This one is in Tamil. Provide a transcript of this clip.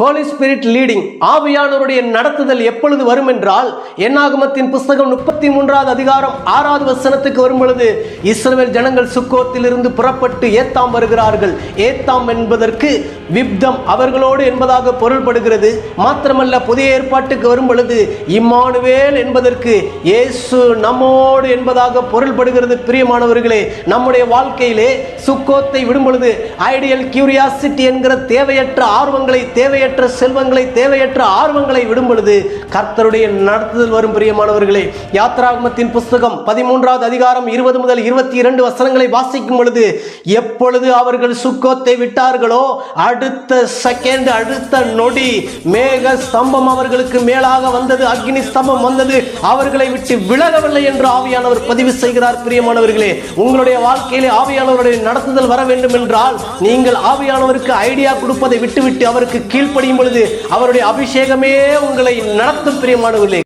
ஹோலி ஸ்பிரிட் லீடிங், ஆவியானவருடைய நடத்துதல் எப்பொழுது வரும் என்றால், என்னாகமத்தின் புஸ்தகம் 33வது அதிகாரம் 6வது வசனத்துக்கு வரும் பொழுது, இஸ்ரவேல் ஜனங்கள் சுக்கோத்திலிருந்து புறப்பட்டு ஏத்தாம் வருகிறார்கள். ஏத்தாம் என்பதற்கு விப்தம் அவர்களோடு என்பதாக பொருள்படுகிறது. மாத்திரமல்ல, புதிய ஏற்பாட்டுக்கு வரும் பொழுது இம்மானுவேல் என்பதற்கு இயேசு நம்மோடு என்பதாக பொருள்படுகிறது. பிரியமானவர்களே, நம்முடைய வாழ்க்கையிலே சுக்கோத்தை விடும் பொழுது ஐடியல் கியூரியாசிட்டி என்கிற தேவையற்ற ஆர்வங்களை, தேவையற்ற செல்வங்களை, தேவையற்ற ஆர்வங்களை விடும் பொழுது கர்த்தருடைய நடத்துதல் வரும். பிரியமானவர்களே, யாத்ராகமத்தின் புஸ்தகம் 13வது அதிகாரம் 20 முதல் 22 வசனங்களை வாசிக்கும் பொழுது, எப்பொழுது அவர்கள் சுக்கோத்தை விட்டார்களோ அடுத்த செகண்ட், அடுத்த நொடி மேக ஸ்தம்பம் அவர்களுக்கு மேலாக வந்தது, அக்னி ஸ்தம்பம் வந்தது, அவர்களை விட்டு விலகவில்லை என்று ஆவியானவர் பதிவு செய்கிறார். பிரியமானவர்களே, உங்களுடைய வாழ்க்கையிலே ஆவியானவருடைய நடத்துதல் வர வேண்டும் என்றால், நீங்கள் ஆவியானவருக்கு ஐடியா கொடுப்பதை விட்டுவிட்டு அவருக்கு கீழ்ப்படியும் பொழுது அவருடைய அபிஷேகமே உங்களை நடத்தும். பிரியமானவர்களே,